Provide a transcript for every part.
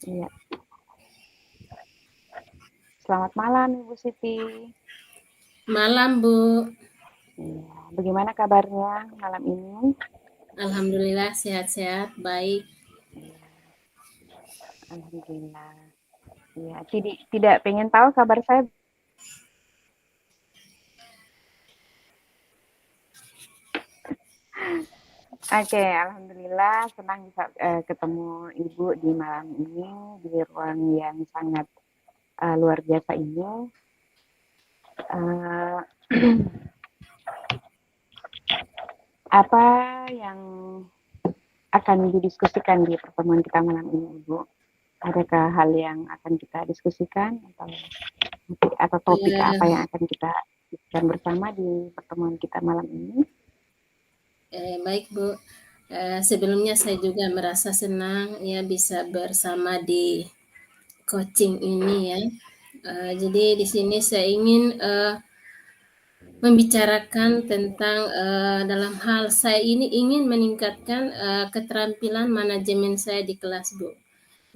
Iya. Selamat malam Ibu Siti. Malam, Bu. Iya. Bagaimana kabarnya malam ini? Alhamdulillah sehat-sehat, baik. Iya. Alhamdulillah. Iya. Tidak pengen tahu kabar saya. Oke, alhamdulillah senang bisa ketemu Ibu di malam ini di ruang yang sangat luar biasa ini. Uh, apa yang akan didiskusikan di pertemuan kita malam ini, Ibu? Adakah hal yang akan kita diskusikan atau topik apa Eh, yang akan kita diskusikan bersama di pertemuan kita malam ini? Baik, Bu. Sebelumnya saya juga merasa senang ya bisa bersama di coaching ini ya. Jadi di sini saya ingin membicarakan tentang dalam hal saya ini ingin meningkatkan keterampilan manajemen saya di kelas, Bu.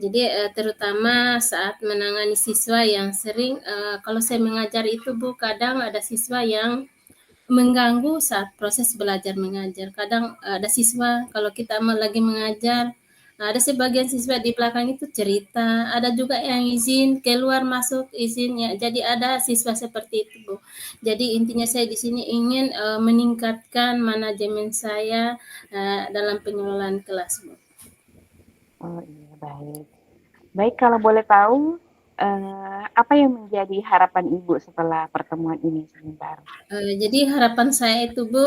Jadi terutama saat menangani siswa yang sering kalau saya mengajar itu Bu, kadang ada siswa yang mengganggu saat proses belajar mengajar. Kadang ada siswa kalau kita lagi mengajar, ada sebagian siswa di belakang itu cerita, ada juga yang izin keluar masuk izinnya. Jadi ada siswa seperti itu, Bu. Jadi intinya saya di sini ingin meningkatkan manajemen saya dalam pengelolaan kelas, Bu. Oh iya, baik. Baik, kalau boleh tahu, apa yang menjadi harapan Ibu setelah pertemuan ini sebentar? Jadi harapan saya itu Bu,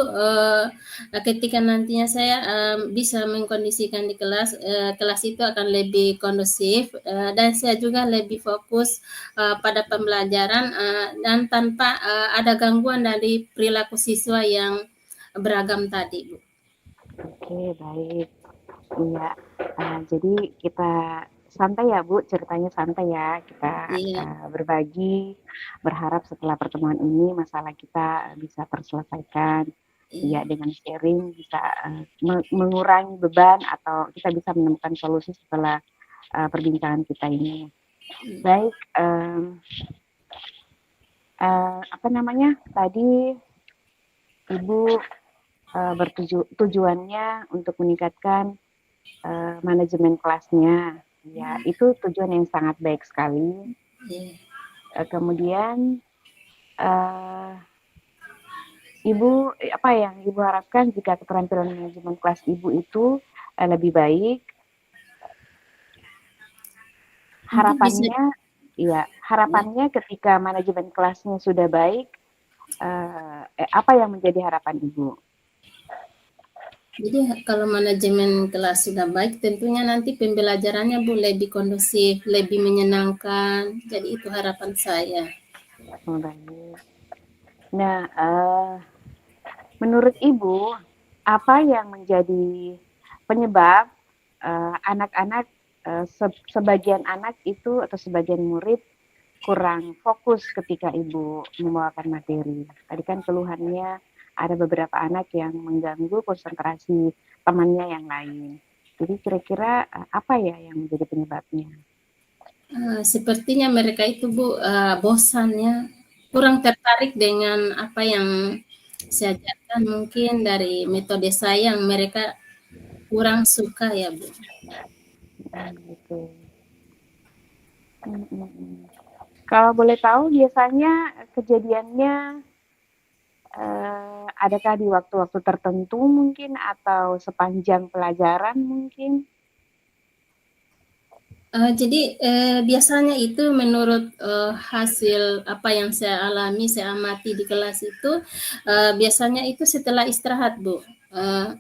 ketika nantinya saya bisa mengkondisikan di kelas, kelas itu akan lebih kondusif dan saya juga lebih fokus pada pembelajaran dan tanpa ada gangguan dari perilaku siswa yang beragam tadi, Bu. Oke, baik. Iya, jadi kita santai ya Bu, ceritanya santai ya. Kita Iya, berbagi, berharap setelah pertemuan ini masalah kita bisa terselesaikan. iya. Ya, dengan sharing bisa mengurangi beban atau kita bisa menemukan solusi setelah perbincangan kita ini. Baik, apa namanya tadi Ibu tujuannya untuk meningkatkan manajemen kelasnya. Ya, itu tujuan yang sangat baik sekali. Iya. Kemudian uh, Ibu apa yang Ibu harapkan jika keterampilan manajemen kelas Ibu itu lebih baik? Mungkin bisa. Harapannya, ya, harapannya ketika manajemen kelasnya sudah baik, apa yang menjadi harapan Ibu? Jadi kalau manajemen kelas sudah baik, tentunya nanti pembelajarannya Bu lebih kondusif, lebih menyenangkan. Jadi itu harapan saya. Oh, baik. Nah, menurut Ibu, apa yang menjadi penyebab anak-anak sebagian anak itu atau sebagian murid kurang fokus ketika Ibu membawakan materi? Tadi kan keluhannya ada beberapa anak yang mengganggu konsentrasi temannya yang lain. Jadi kira-kira apa ya yang menjadi penyebabnya? Sepertinya mereka itu Bu bosan ya, kurang tertarik dengan apa yang saya ajarkan mungkin dari metode saya yang mereka kurang suka ya Bu. Gitu. Hmm, hmm, hmm. Kalau boleh tahu biasanya kejadiannya adakah di waktu-waktu tertentu mungkin atau sepanjang pelajaran mungkin? Jadi biasanya itu menurut hasil apa yang saya alami, saya amati di kelas itu biasanya itu setelah istirahat Bu. Uh,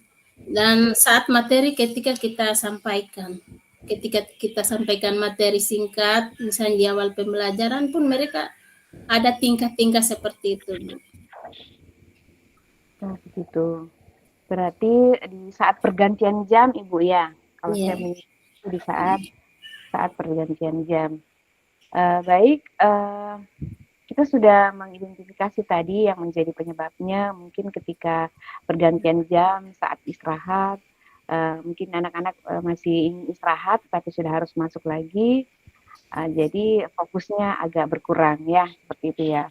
dan saat materi ketika kita sampaikan materi singkat, misalnya di awal pembelajaran pun mereka ada tingkah-tingkah seperti itu Bu. Nah, begitu. Berarti di saat pergantian jam Ibu ya. Kalau saya Iya. mengikuti di saat saat pergantian jam. Baik, kita sudah mengidentifikasi tadi yang menjadi penyebabnya mungkin ketika pergantian jam saat istirahat mungkin anak-anak masih ingin istirahat, tapi sudah harus masuk lagi. Jadi fokusnya agak berkurang ya, seperti itu ya.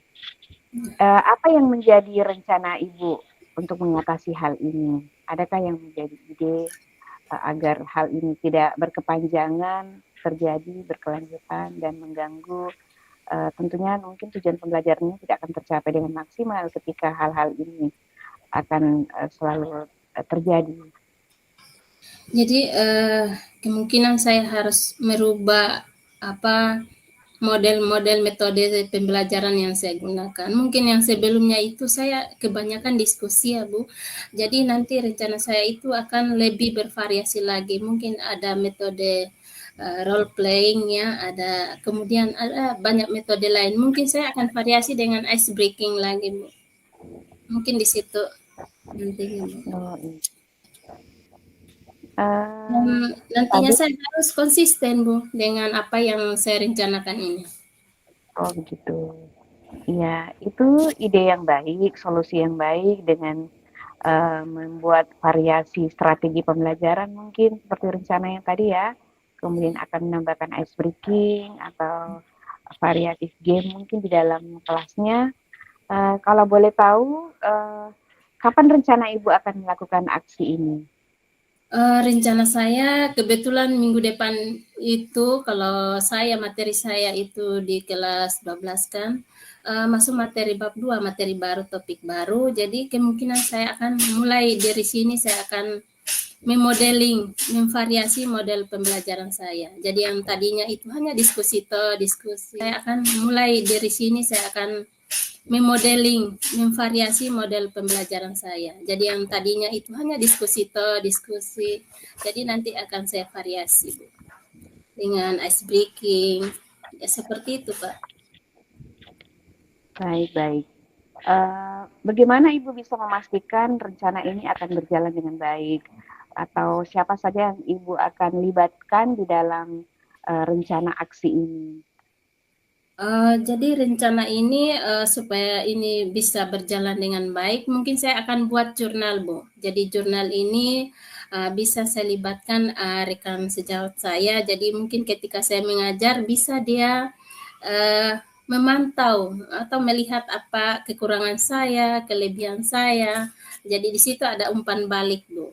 Apa yang menjadi rencana Ibu untuk mengatasi hal ini? Adakah yang menjadi ide agar hal ini tidak berkepanjangan, terjadi, berkelanjutan, dan mengganggu? Tentunya mungkin tujuan pembelajarannya tidak akan tercapai dengan maksimal ketika hal-hal ini akan selalu terjadi. Jadi kemungkinan saya harus merubah model-model metode pembelajaran yang saya gunakan. Mungkin yang sebelumnya itu saya kebanyakan diskusi ya Bu. Jadi nanti rencana saya itu akan lebih bervariasi lagi. Mungkin ada metode role playing ya, ada kemudian ada banyak metode lain. Mungkin saya akan variasi dengan ice breaking lagi Bu. Mungkin di situ nantinya Bu. Oh, iya. Nantinya Tadi, saya harus konsisten Bu dengan apa yang saya rencanakan ini. oh begitu. Iya, itu ide yang baik, solusi yang baik dengan membuat variasi strategi pembelajaran mungkin seperti rencana yang tadi ya. Kemudian akan menambahkan ice breaking atau variatif game mungkin di dalam kelasnya. Kalau boleh tahu, kapan rencana Ibu akan melakukan aksi ini? Rencana saya kebetulan minggu depan itu kalau materi saya itu di kelas 12 kan, masuk materi bab 2, materi baru, topik baru. Jadi kemungkinan saya akan mulai dari sini saya akan memvariasi model pembelajaran saya. Jadi yang tadinya itu hanya diskusi diskusi. Saya akan mulai dari sini saya akan memvariasi model pembelajaran saya. Jadi yang tadinya itu hanya diskusi. Jadi nanti akan saya variasi Bu. Dengan ice breaking. Ya seperti itu Pak. Baik. Bagaimana Ibu bisa memastikan rencana ini akan berjalan dengan baik? Atau siapa saja yang Ibu akan libatkan di dalam rencana aksi ini? Jadi rencana ini supaya ini bisa berjalan dengan baik, mungkin saya akan buat jurnal Bu. Jadi jurnal ini bisa saya libatkan rekan sejawat saya. Jadi mungkin ketika saya mengajar bisa dia memantau atau melihat apa kekurangan saya, kelebihan saya. Jadi di situ ada umpan balik Bu.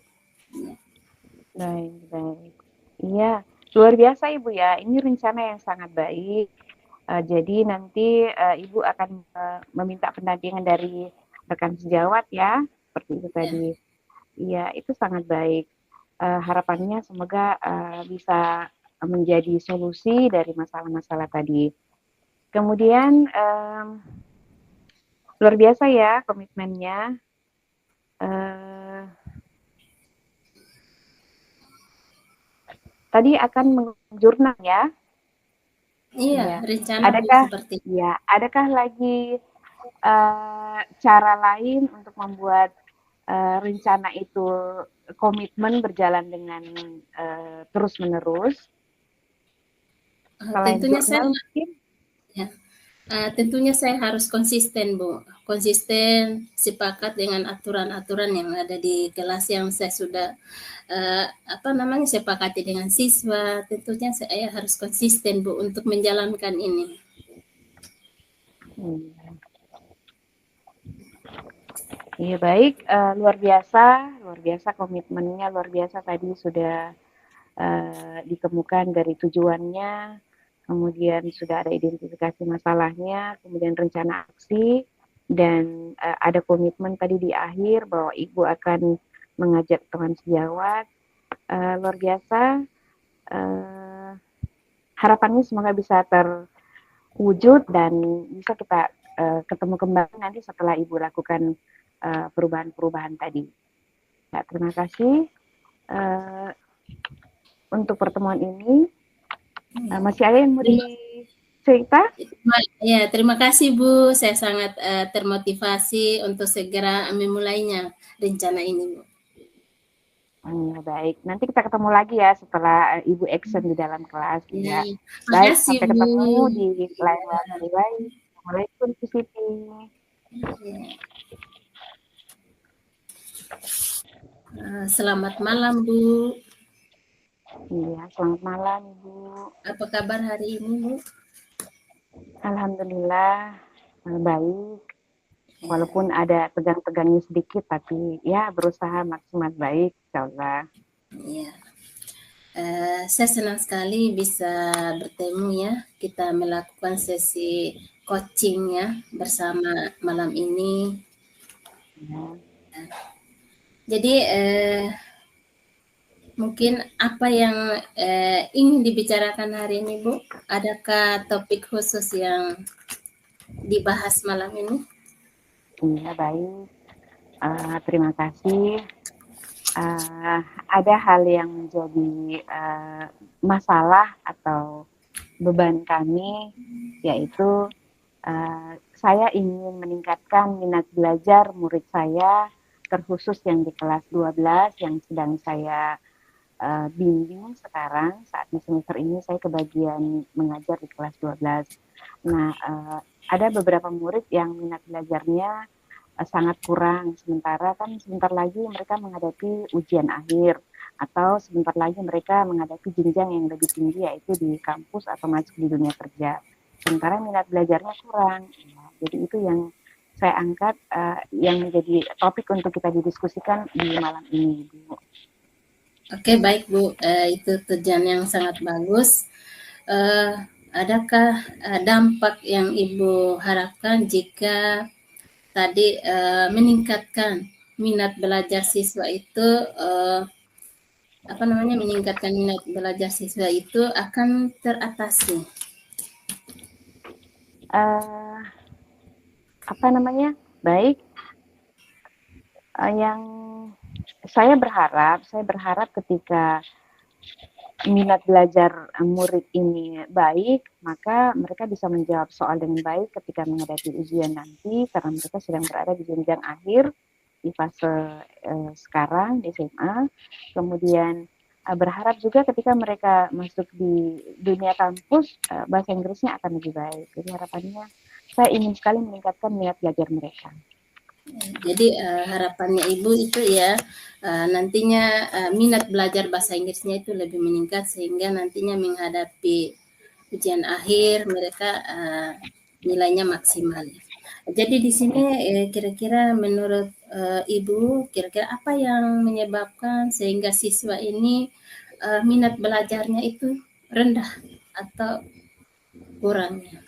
Baik. Iya, luar biasa Ibu ya. Ini rencana yang sangat baik. Jadi nanti Ibu akan meminta pendampingan dari rekan sejawat ya, seperti itu tadi. Iya, itu sangat baik. Harapannya semoga bisa menjadi solusi dari masalah-masalah tadi. Kemudian luar biasa ya komitmennya. Tadi akan menjurnal ya. Iya, rencana Adakah seperti itu. ya, adakah lagi cara lain untuk membuat rencana itu komitmen berjalan dengan terus-menerus? Selain Tentunya saya jurnal mungkin? ya. Tentunya saya harus konsisten, Bu. Konsisten, sepakat dengan aturan-aturan yang ada di kelas yang saya sudah sepakati dengan siswa. Tentunya saya harus konsisten, Bu, untuk menjalankan ini. Iya baik, luar biasa komitmennya, luar biasa tadi sudah ditemukan dari tujuannya, kemudian sudah ada identifikasi masalahnya, kemudian rencana aksi, dan ada komitmen tadi di akhir bahwa Ibu akan mengajak teman sejawat. Luar biasa, harapannya semoga bisa terwujud dan bisa kita ketemu kembali nanti setelah Ibu lakukan perubahan-perubahan tadi. Ya, terima kasih untuk pertemuan ini. Masih ada yang mau dicerita? Ya, terima kasih Bu. Saya sangat termotivasi untuk segera memulainya rencana ini, Bu. Baik, nanti kita ketemu lagi ya setelah Ibu action di dalam kelas ya. Baik, Makasih sampai Bu. ketemu di lain waktu lain. Assalamualaikum Bu Siti. Selamat malam, Bu. Iya, selamat malam Ibu. Apa kabar hari ini, Bu? Alhamdulillah baik. Ya, Walaupun ada tegang-tegangnya sedikit, tapi ya berusaha maksimal baik, Insya Allah. ya. Saya senang sekali bisa bertemu ya. Kita melakukan sesi coaching ya bersama malam ini. Ya. Jadi mungkin apa yang ingin dibicarakan hari ini, Bu? Adakah topik khusus yang dibahas malam ini? Iya, baik. Terima kasih. Ada hal yang menjadi masalah atau beban kami, yaitu saya ingin meningkatkan minat belajar murid saya, terkhusus yang di kelas 12 yang sedang saya bimbing sekarang. Saat di semester ini saya kebagian mengajar di kelas 12. Nah, ada beberapa murid yang minat belajarnya sangat kurang, sementara kan sebentar lagi mereka menghadapi ujian akhir, atau sebentar lagi mereka menghadapi jenjang yang lebih tinggi, yaitu di kampus atau masuk di dunia kerja. Sementara minat belajarnya kurang. Jadi itu yang saya angkat, yang menjadi topik untuk kita didiskusikan di malam ini, Bu. Oke, baik Bu. Itu tujuan yang sangat bagus. Eh, adakah dampak yang Ibu harapkan jika tadi meningkatkan minat belajar siswa itu meningkatkan minat belajar siswa itu akan teratasi? Uh, apa namanya? Baik, yang saya berharap ketika minat belajar murid ini baik, maka mereka bisa menjawab soal dengan baik ketika menghadapi ujian nanti, karena mereka sedang berada di jenjang akhir di fase sekarang di SMA. Kemudian berharap juga ketika mereka masuk di dunia kampus, bahasa Inggrisnya akan lebih baik. Jadi harapannya saya ingin sekali meningkatkan minat belajar mereka. Jadi harapannya Ibu itu ya nantinya minat belajar bahasa Inggrisnya itu lebih meningkat sehingga nantinya menghadapi ujian akhir mereka nilainya maksimal. Jadi di sini kira-kira menurut Ibu kira-kira apa yang menyebabkan sehingga siswa ini minat belajarnya itu rendah atau kurangnya?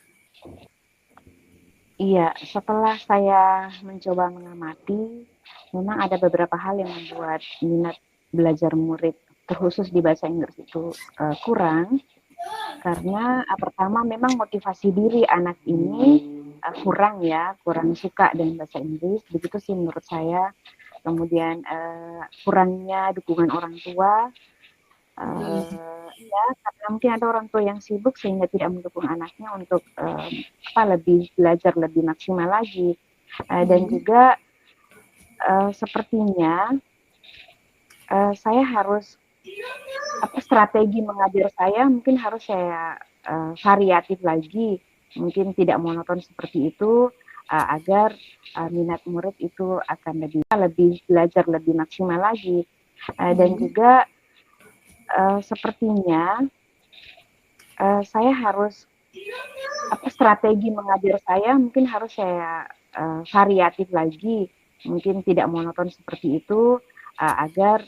Iya, setelah saya mencoba mengamati, memang ada beberapa hal yang membuat minat belajar murid, terkhusus di bahasa Inggris itu kurang, karena pertama memang motivasi diri anak ini kurang ya, kurang suka dengan bahasa Inggris, begitu sih menurut saya. Kemudian kurangnya dukungan orang tua, ya karena mungkin ada orang tua yang sibuk sehingga tidak mendukung anaknya untuk lebih belajar lebih maksimal lagi, dan juga sepertinya saya harus strategi mengajar saya mungkin harus saya variatif lagi, mungkin tidak monoton seperti itu, agar minat murid itu akan lebih belajar lebih maksimal lagi, dan juga sepertinya saya harus strategi mengajar saya mungkin harus saya variatif lagi, mungkin tidak monoton seperti itu, agar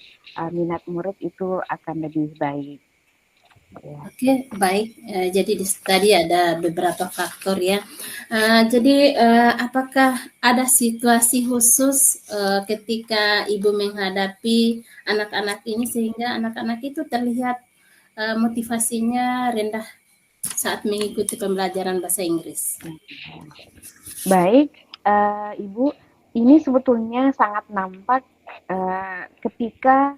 minat murid itu akan lebih baik. Ya. Oke, baik. Jadi tadi ada beberapa faktor ya. Jadi apakah ada situasi khusus ketika Ibu menghadapi anak-anak ini sehingga anak-anak itu terlihat motivasinya rendah saat mengikuti pembelajaran bahasa Inggris? Baik, Ibu, ini sebetulnya sangat nampak ketika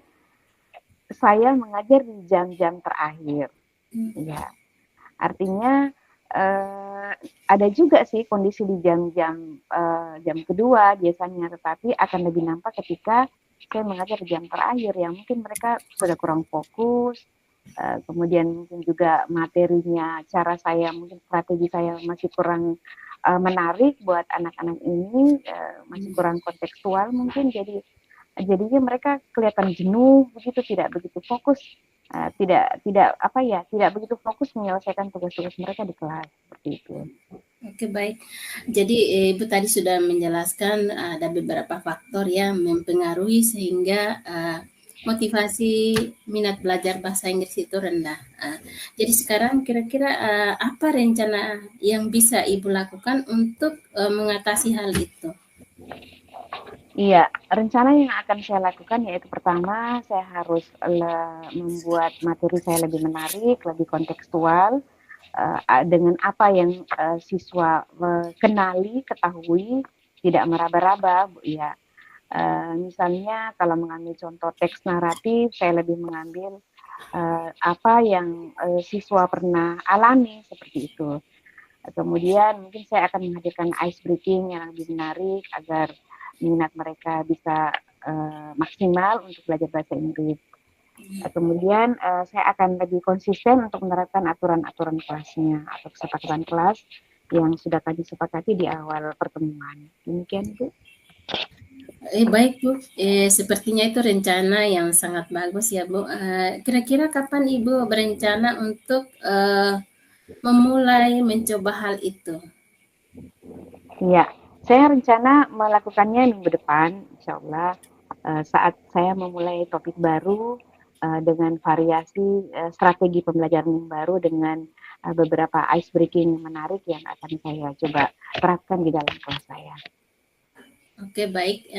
saya mengajar di jam-jam terakhir. Ya, artinya ada juga sih kondisi di jam-jam jam kedua biasanya, tetapi akan lebih nampak ketika saya mengajar di jam terakhir yang mungkin mereka sudah kurang fokus, kemudian mungkin juga materinya, cara saya, mungkin strategi saya masih kurang menarik buat anak-anak ini, masih kurang kontekstual mungkin. Jadi jadinya mereka kelihatan jenuh begitu, tidak begitu fokus, tidak begitu fokus menyelesaikan tugas-tugas mereka di kelas seperti itu. Oke, baik. Jadi Ibu tadi sudah menjelaskan ada beberapa faktor yang mempengaruhi sehingga motivasi minat belajar bahasa Inggris itu rendah. Jadi sekarang kira-kira apa rencana yang bisa Ibu lakukan untuk mengatasi hal itu? Iya, rencana yang akan saya lakukan yaitu pertama saya harus membuat materi saya lebih menarik, lebih kontekstual dengan apa yang siswa kenali, ketahui, tidak meraba-raba, ya. Misalnya kalau mengambil contoh teks naratif, saya lebih mengambil apa yang siswa pernah alami seperti itu. Kemudian mungkin saya akan menghadirkan ice breaking yang lebih menarik agar minat mereka bisa maksimal untuk belajar bahasa Inggris. Kemudian saya akan lebih konsisten untuk menerapkan aturan-aturan kelasnya atau kesepakatan kelas yang sudah kami sepakati di awal pertemuan. Demikian, Bu. Baik Bu, sepertinya itu rencana yang sangat bagus ya Bu. Kira-kira kapan Ibu berencana untuk memulai mencoba hal itu? Iya, saya rencana melakukannya minggu depan, insya Allah, saat saya memulai topik baru dengan variasi strategi pembelajaran yang baru dengan beberapa ice breaking menarik yang akan saya coba terapkan di dalam kelas saya. Oke, baik.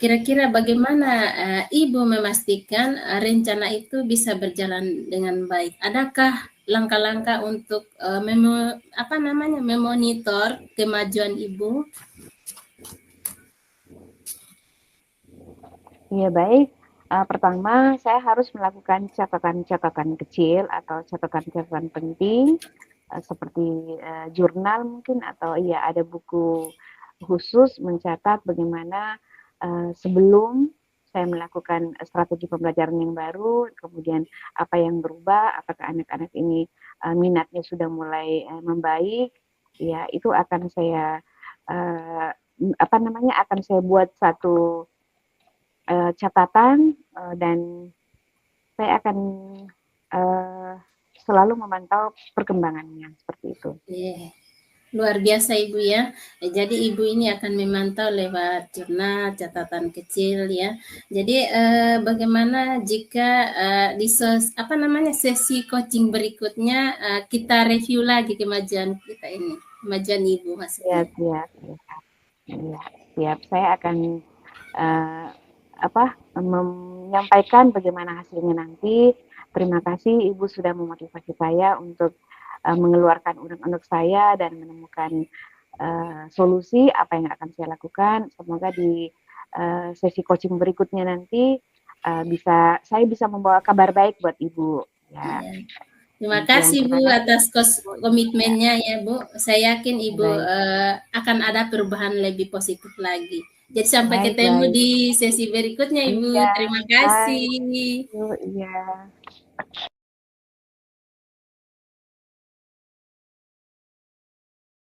Kira-kira bagaimana Ibu memastikan rencana itu bisa berjalan dengan baik? Adakah langkah-langkah untuk memonitor kemajuan Ibu? Iya, baik. Pertama, saya harus melakukan catatan-catatan kecil atau catatan-catatan penting seperti jurnal mungkin atau ya ada buku khusus mencatat bagaimana sebelum saya melakukan strategi pembelajaran yang baru, kemudian apa yang berubah, apakah anak-anak ini minatnya sudah mulai membaik, ya itu akan saya akan saya buat satu catatan dan saya akan selalu memantau perkembangannya seperti itu. Yeah. Luar biasa Ibu ya. Jadi Ibu ini akan memantau lewat jurnal, catatan kecil ya. Jadi bagaimana jika di sesi coaching berikutnya kita review lagi kemajuan kita ini, kemajuan Ibu maksudnya. Siap. Ya, siap. Saya akan menyampaikan bagaimana hasilnya nanti. Terima kasih Ibu sudah memotivasi saya untuk mengeluarkan unek-unek saya dan menemukan solusi apa yang akan saya lakukan. Semoga di sesi coaching berikutnya nanti saya bisa membawa kabar baik buat Ibu. Ya. Ya. Terima kasih Bu atas komitmennya ya Bu. Saya yakin Ibu akan ada perubahan lebih positif lagi. Jadi sampai ketemu di sesi berikutnya Ibu. Iya, Terima kasih. Iya.